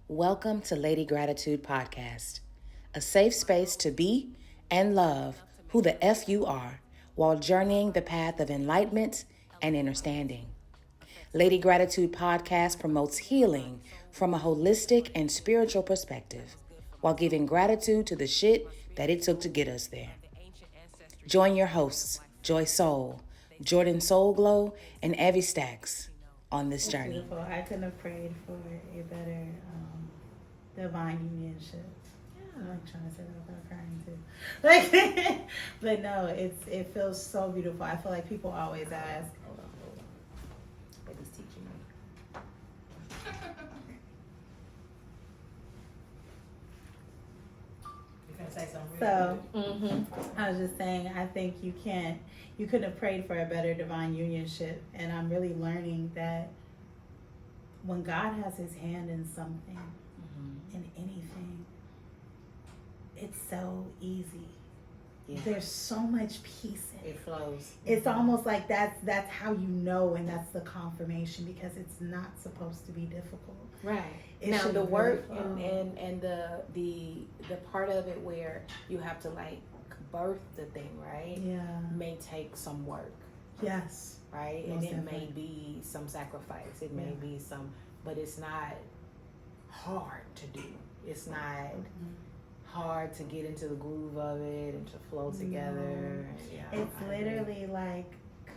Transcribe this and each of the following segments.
Welcome to Lady Gratitude Podcast, a safe space to be and love who the F you are while journeying the path of enlightenment and understanding. Lady Gratitude Podcast promotes healing from a holistic and spiritual perspective while giving gratitude to the shit that it took to get us there. Join your hosts, Joy+Soul, Jourdan Soul Glow, and Evie Stackz on this journey. Beautiful. I couldn't have prayed for a better divine unionship. I'm like trying to say that without crying too. Like, but no, it feels so beautiful. I feel like people always ask. Hold on. Baby's teaching me. You can say something. So I was just saying, I think you couldn't have prayed for a better divine unionship, and I'm really learning that when God has His hand in something, in anything, it's so easy. Yeah. There's so much peace in it. It flows. It's almost like that's how you know, and that's the confirmation, because it's not supposed to be difficult. Right. It now the work and the part of it where you have to like birth the thing, right? Yeah. May take some work. Yes. Right? Most and it definitely. may be some sacrifice. It may be some, but it's not hard to do. It's not hard to get into the groove of it and to flow together. Yeah, It's literally like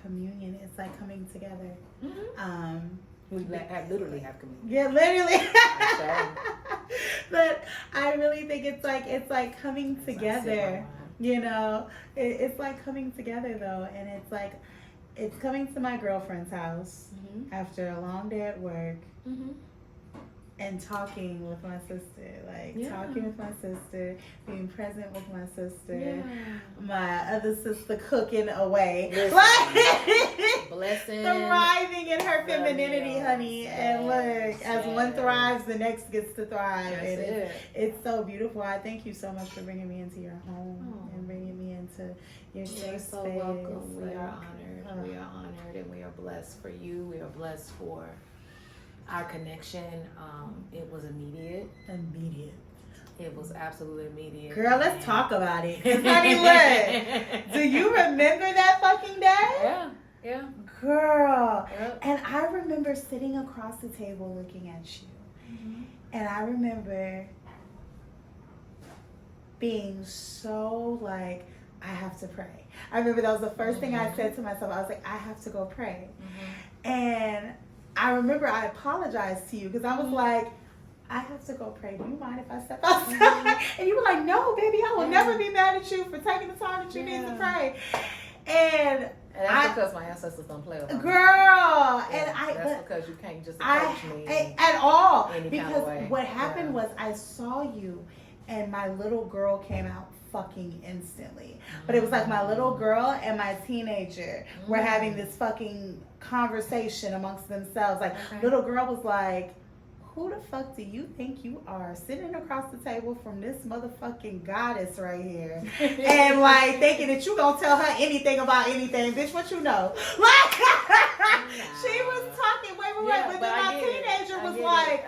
communion. It's like coming together. We literally have communion. Yeah, literally. Okay. But I really think it's like coming together. You know, it's like coming together though, and it's coming to my girlfriend's house after a long day at work. And talking with my sister, talking with my sister, being present with my sister, my other sister cooking away, blessing, thriving in her femininity, honey. And look, as one thrives, the next gets to thrive. And it's so beautiful. I thank you so much for bringing me into your home and bringing me into your safe space. You're so welcome. We are honored. We are honored, and we are blessed for you. We are blessed for our connection. It was immediate. It was absolutely immediate. Girl, let's talk about it. 'Cause honey, look, do you remember that fucking day? Yeah. Girl. Yep. And I remember sitting across the table looking at you. And I remember being so like, I have to pray. I remember that was the first thing I said to myself. I was like, I have to go pray. And I remember I apologized to you because I was like, I have to go pray. Do you mind if I step outside? And you were like, no, baby, I will never be mad at you for taking the time that you need to pray. And that's because my ancestors don't play with me. Girl. And that's because you can't just approach me at all. Any because kind of way. What happened was I saw you and my little girl came out fucking instantly. But it was like my little girl and my teenager were having this fucking conversation amongst themselves. Like, little girl was like, who the fuck do you think you are, sitting across the table from this motherfucking goddess right here, and like thinking that you gonna tell her anything about anything, bitch? What you know? Like, she was talking. Wait, but then my teenager was like,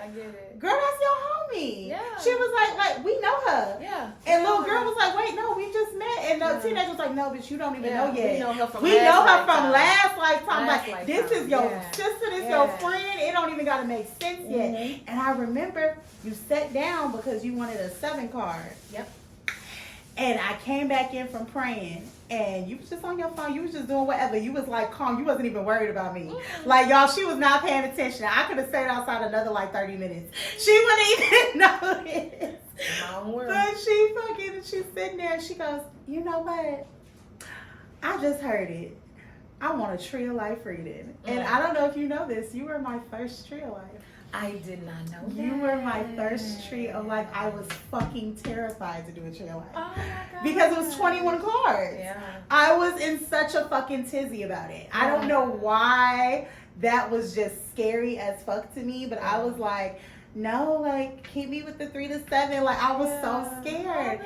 girl, that's your homie. Yeah. She was like we know her. Yeah. And little girl was like, wait, no, we just met. And the teenager was like, no, bitch, you don't even know yet. We know her from last lifetime. This is your sister, this your friend. It don't even gotta make sense yet. And I remember you sat down because you wanted a 7 card. Yep. And I came back in from praying, and you was just on your phone. You was just doing whatever. You was like calm. You wasn't even worried about me. Like, y'all, she was not paying attention. I could have stayed outside another like 30 minutes. She wouldn't even notice. But she's sitting there and she goes, you know what? I just heard it. I want a tree of life reading. And I don't know if you know this. You were my first tree of life. I did not know that. You were my first tree of life. I was fucking terrified to do a tree of life. Oh my God. Because it was 21 cards. Yeah. I was in such a fucking tizzy about it. I don't know why that was just scary as fuck to me, but I was like, no, like, keep me with the 3 to 7. Like, I was so scared.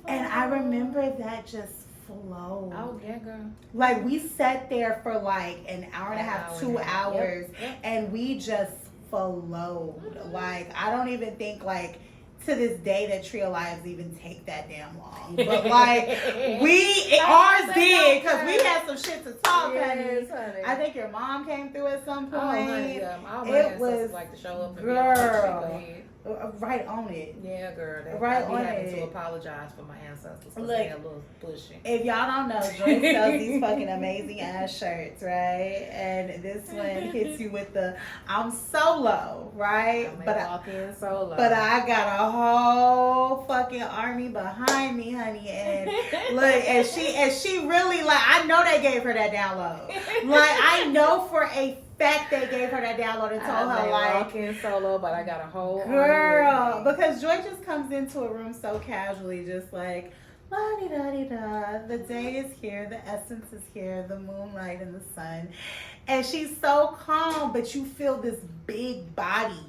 And I remember that just flowed. Oh, yeah, girl. Like, we sat there for like an hour and a half, 2 hours, and we just flowed. Like, I don't even think, like, to this day that Trio Lives even take that damn long. But, like, ours did, because we had some shit to talk, honey. I think your mom came through at some point. Oh, honey, it was, like to show up and girl, right on it. Yeah, girl. Right on having it. to apologize for my ancestors. Look, they a little pushy. If y'all don't know, Joy sells these fucking amazing ass shirts, right? And this one hits you with the I'm solo, right? But I got a whole fucking army behind me, honey. And look, and she really, like, I know they gave her that download. Like, I know for a fact they gave her that download and told her, like, walking solo, but I got a whole girl, because Joy just comes into a room so casually, just like, la-di-da-di-da, the day is here, the essence is here, the moonlight and the sun, and she's so calm, but you feel this big body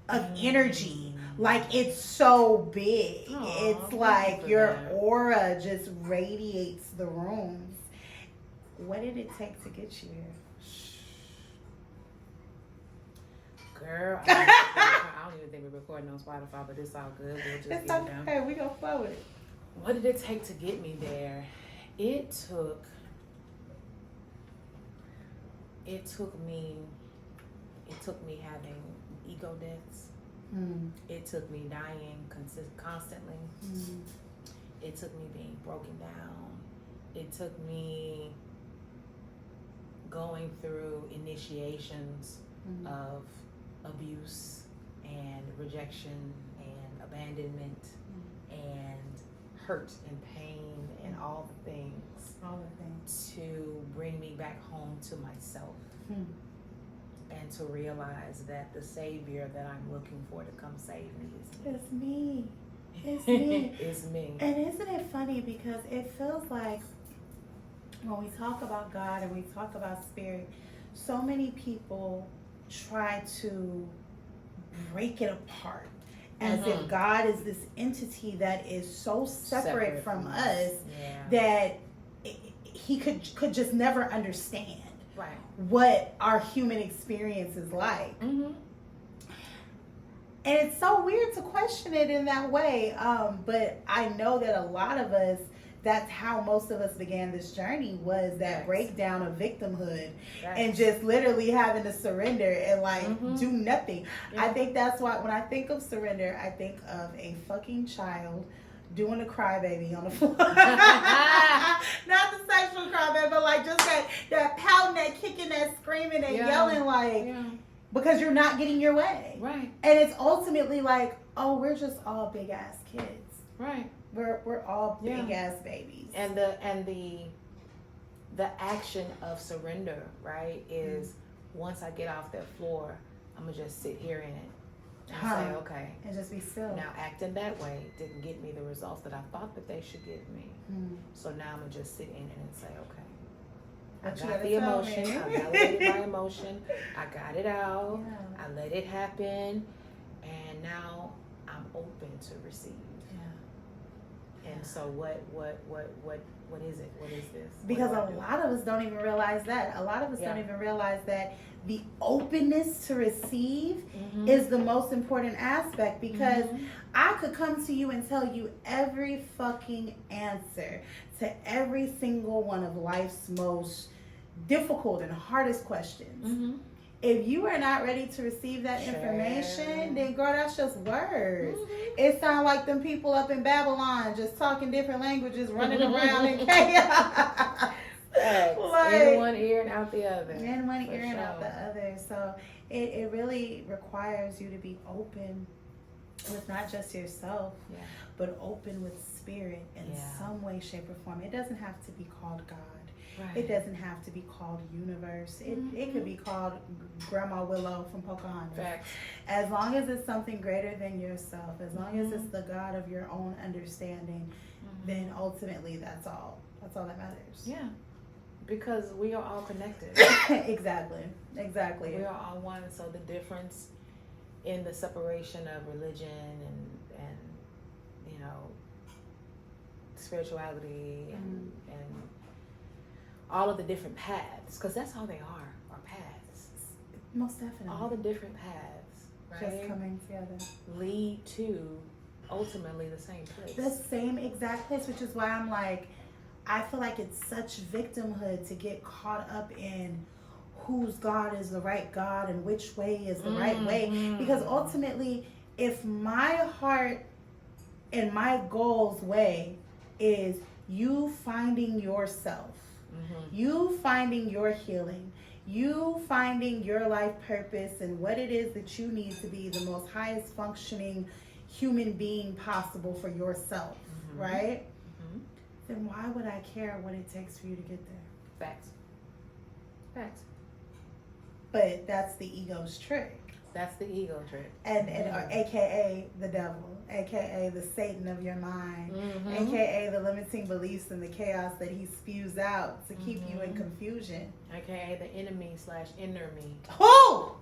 of energy, like, it's so big. It's like your aura just radiates the rooms. What did it take to get you here? Girl, I don't even think we're recording on Spotify, but it's all good. We'll just It's get it okay. down. We gonna flow it. What did it take to get me there? It took me having ego deaths. It took me dying constantly. It took me being broken down. It took me going through initiations of abuse and rejection and abandonment and hurt and pain and all the things to bring me back home to myself and to realize that the savior that I'm looking for to come save me is me. It's me. It's me. And isn't it funny, because it feels like when we talk about God and we talk about spirit, so many people try to break it apart as if God is this entity that is so separate from us that he could just never understand what our human experience is like. And it's so weird to question it in that way, but I know that a lot of us, that's how most of us began this journey, was that breakdown of victimhood and just literally having to surrender and like do nothing. I think that's why when I think of surrender, I think of a fucking child doing a crybaby on the floor. Not the sexual crybaby, but like just that pouting, that kicking, that screaming and yelling, like because you're not getting your way. Right. And it's ultimately like, oh, we're just all big ass kids. Right. We're all big ass babies. And the action of surrender, right, is once I get off that floor, I'm gonna just sit here in it and say, okay, and just be still. Now acting that way didn't get me the results that I thought that they should give me. So now I'm gonna just sit in it and say, okay, I got the emotion, I validated my emotion, I got it out, I let it happen, and now I'm open to receive. And so what is it? What is this? Because a lot of us don't even realize that. A lot of us don't even realize that the openness to receive is the most important aspect, because I could come to you and tell you every fucking answer to every single one of life's most difficult and hardest questions. If you are not ready to receive that information, then girl, that's just words. It sounds like them people up in Babylon just talking different languages, running around in chaos. Like, in one ear and out the other. In one ear and out the other. So it really requires you to be open with not just yourself, but open with spirit in some way, shape, or form. It doesn't have to be called God. Right. It doesn't have to be called universe. It could be called Grandma Willow from Pocahontas. Facts. As long as it's something greater than yourself, as long as it's the God of your own understanding, then ultimately that's all that matters. Yeah. Because we are all connected. Exactly. We are all one. So the difference in the separation of religion and you know, spirituality and all of the different paths, because that's all they are paths. Most definitely. All the different paths, right? Just coming together. Lead to ultimately the same place. The same exact place, which is why I'm like, I feel like it's such victimhood to get caught up in whose God is the right God and which way is the right way. Because ultimately, if my heart and my goal's way is you finding yourself, you finding your healing, you finding your life purpose and what it is that you need to be the most highest functioning human being possible for yourself, right? Then why would I care what it takes for you to get there? Facts. But that's the ego's trick. That's the ego trick. And AKA the devil, AKA the Satan of your mind, AKA the limiting beliefs and the chaos that he spews out to keep you in confusion. AKA the enemy / inner me. Oh!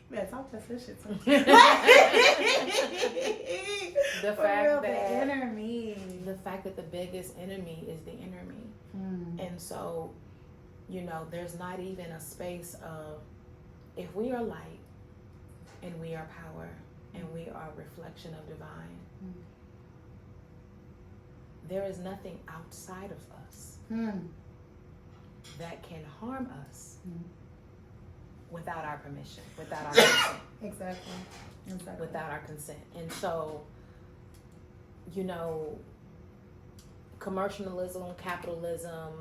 You better talk that shit to me. The fact that the inner me. The fact that the biggest enemy is the inner me. And so, there's not even a space of, if we are light and we are power and we are a reflection of divine, there is nothing outside of us that can harm us without our permission, without our consent. Exactly. Without our consent. And so, commercialism, capitalism,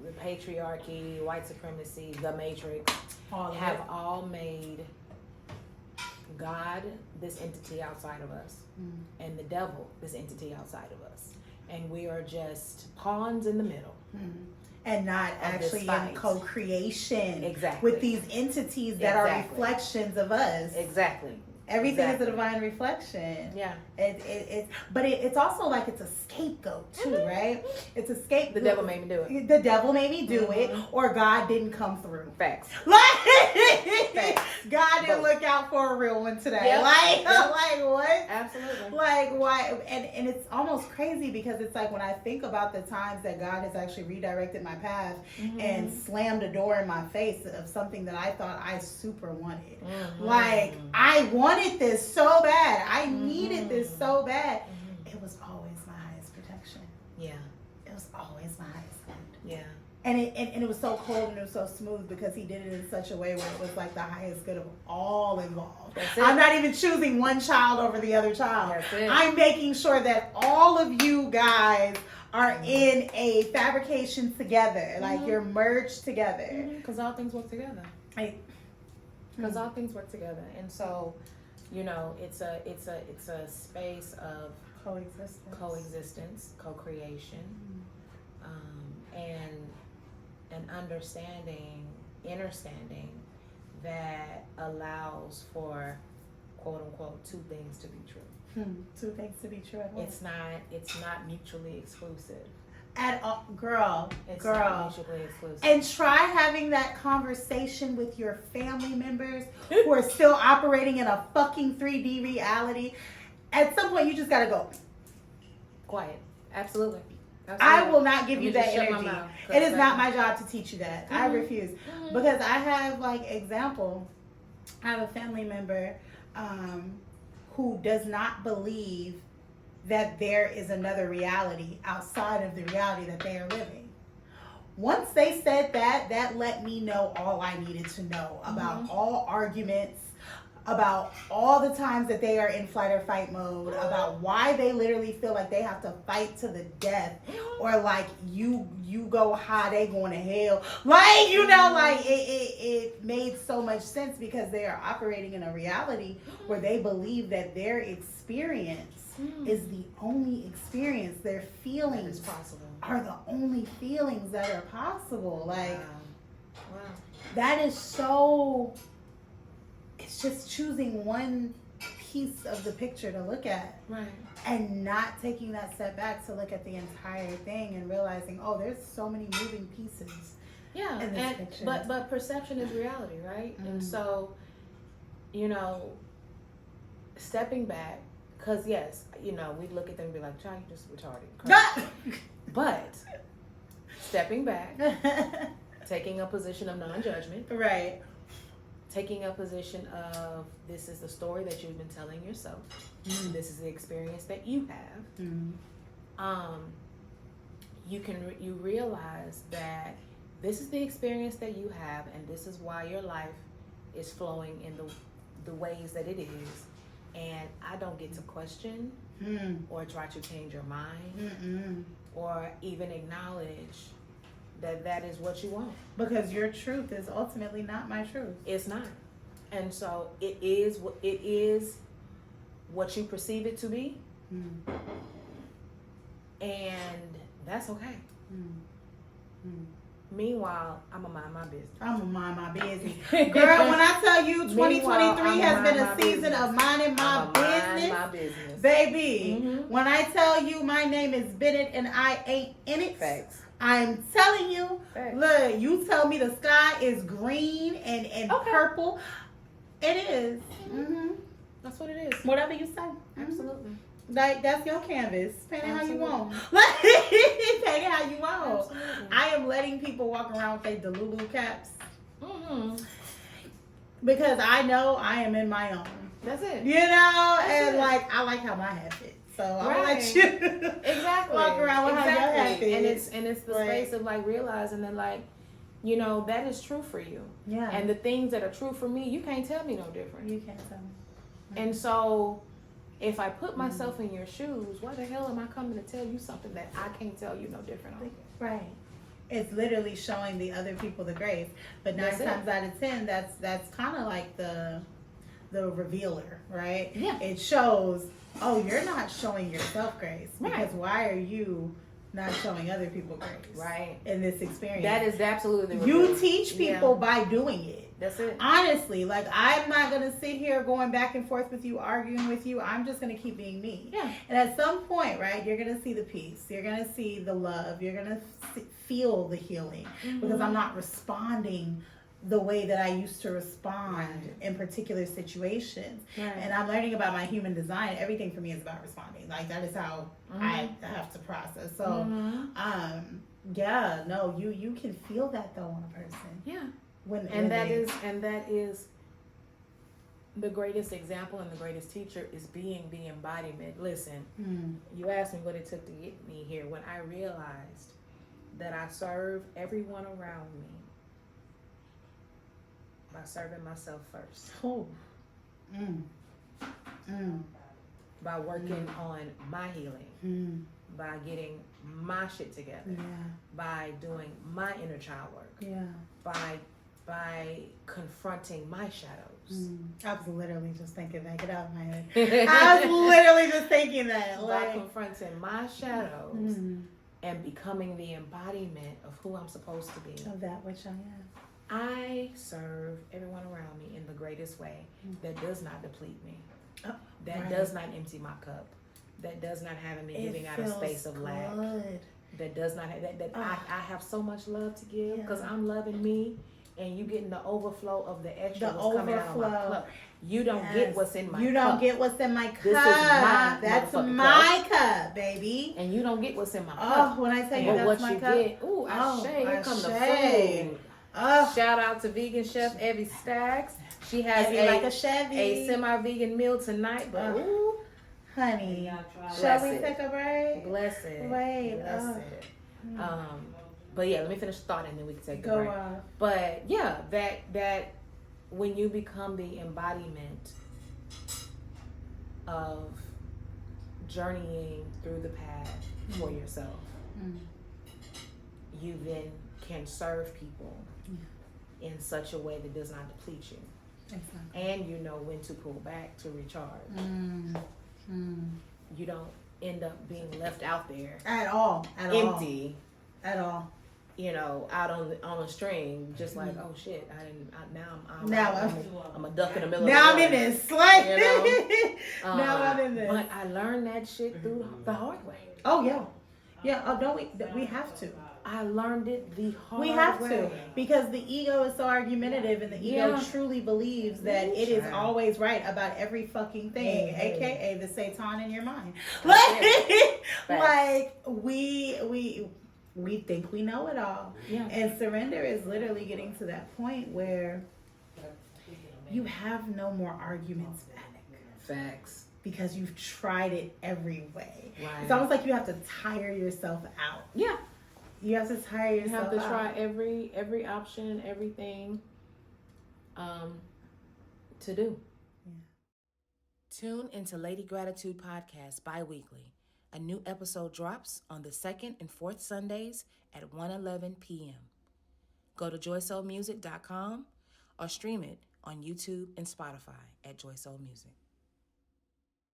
the patriarchy, white supremacy, the matrix, have all made God this entity outside of us and the devil this entity outside of us. And we are just pawns in the middle. And not actually in co-creation with these entities that are reflections of us. Exactly. Everything is a divine reflection. Yeah. But it's also like it's a scapegoat too, right? It's a scapegoat. The devil made me do it. The devil made me do it, or God didn't come through. Facts. Like, God didn't look out for a real one today. Yep. Like what? Absolutely. Like why? And it's almost crazy because it's like when I think about the times that God has actually redirected my path and slammed a door in my face of something that I thought I super wanted. Like I wanted this so bad. I needed this so bad. It was always my highest protection. Yeah. It was always my highest good. Yeah. And it was so cold and it was so smooth because he did it in such a way where it was like the highest good of all involved. I'm not even choosing one child over the other child. I'm making sure that all of you guys are in a fabrication together. Like you're merged together. Because all things work together. Because all things work together. And so, it's a space of coexistence, co-creation, and understanding, innerstanding that allows for quote unquote two things to be true. Two things to be true. It's not mutually exclusive. At all, girl. Not mutually exclusive. And try having that conversation with your family members who are still operating in a fucking 3D reality. At some point, you just gotta go Quiet. Absolutely. I will not give you that energy. It is not my job to teach you that. I refuse. Because I have example. I have a family member who does not believe that there is another reality outside of the reality that they are living. Once they said that, that let me know all I needed to know about all arguments, about all the times that they are in flight or fight mode, about why they literally feel like they have to fight to the death, or like you go high, they going to hell. It made so much sense because they are operating in a reality where they believe that their experience is the only experience. Their feelings are the only feelings that are possible. Wow. That is so... It's just choosing one piece of the picture to look at. Right. And not taking that step back to look at the entire thing and realizing, there's so many moving pieces. Yeah. In this picture. But perception is reality, right? And so, stepping back, because yes, we look at them and be like, "Child, you just retarded." But stepping back, taking a position of non-judgment, right, taking a position of this is the story that you've been telling yourself. This is the experience that you have. You realize that this is the experience that you have, and this is why your life is flowing in the ways that it is. And I don't get to question or try to change your mind or even acknowledge that is what you want. Because your truth is ultimately not my truth. It's not. And so it is what you perceive it to be. And that's okay. Meanwhile, I'm going to mind my business. I'm going to mind my business. Girl, when I tell you 2023 has been a season of minding my business. Baby, when I tell you my name is Bennett and I ain't in it. Facts. I'm telling you. Facts. Look, you tell me the sky is green and purple. It is. That's what it is. Whatever you say. Absolutely. Like, that's your canvas. Paint it how you want. Paint it how you want. Absolutely. I am letting people walk around with their Delulu caps. Because I know I am in my own. That's it. You know? And like, I like how my hat fits. So I'll let you walk around with how your hat fits. And it's the space of like realizing that like, you know, that is true for you. Yeah. And the things that are true for me, you can't tell me no different. You can't tell me. And so if I put myself in your shoes, why the hell am I coming to tell you something that I can't tell you no different on? Right. It's literally showing the other people the grace. But 9 times out of 10, that's kind of like the revealer, right? Yeah. It shows, oh, you're not showing yourself grace. Because why are you not showing other people grace? Right. In this experience. That is absolutely the You teach people by doing it. That's it. Honestly, like, I'm not going to sit here going back and forth with you, arguing with you. I'm just going to keep being me. Yeah. And at some point, right, you're going to see the peace. You're going to see the love. You're going to feel the healing. Because I'm not responding the way that I used to respond in particular situations. Right. And I'm learning about my human design. Everything for me is about responding. Like, that is how I have to process. So, you can feel that, though, on a person. Yeah. That is the greatest example and the greatest teacher is being the embodiment. Listen, you asked me what it took to get me here. When I realized that I serve everyone around me by serving myself first. By working on my healing. By getting my shit together. By doing my inner child work. By confronting my shadows. I was literally just thinking that. Get out of my head. I was literally just thinking that. By confronting my shadows and becoming the embodiment of who I'm supposed to be. Of that which I am. I serve everyone around me in the greatest way that does not deplete me. That does not empty my cup. That does not have me giving out a space of lack. That does not have I have so much love to give because I'm loving me. And you getting the overflow of the extra coming out of my cup. You don't get what's in my cup. You don't get what's in my cup. This is my That's my cup, baby. And you don't get what's in my cup. Oh, when I tell you that's my cup. Get, here come the food. Shout out to vegan chef Evie Stackz. She has a semi-vegan meal tonight. But honey, shall we take a break? Bless it. Wait. Bless it. But yeah, let me finish the thought and then we can take a break. Go on. But yeah, that when you become the embodiment of journeying through the path for yourself, you then can serve people in such a way that does not deplete you. Exactly. And you know when to pull back to recharge. You don't end up being left out there at all, empty. At all. You know, out on a string, just like, oh shit, I'm a duck in the middle. Now of the I'm in this, like, you know? Now I'm in this. But I learned that shit through the hard way. Oh yeah. Oh, don't we have to. I learned it the hard way. We have to, because the ego is so argumentative, and the ego truly believes that it is always right about every fucking thing, aka the Satan in your mind. Like we think we know it all. Yeah. And surrender is literally getting to that point where you have no more arguments back. Facts. Because you've tried it every way. Right. It's almost like you have to tire yourself out. Yeah. You have to tire yourself out. You have to try every option, everything to do. Yeah. Tune into Lady Gratitude Podcast bi-weekly. A new episode drops on the 2nd and 4th Sundays at 1:11 p.m. Go to joysoulmusic.com or stream it on YouTube and Spotify at Joy Soul Music.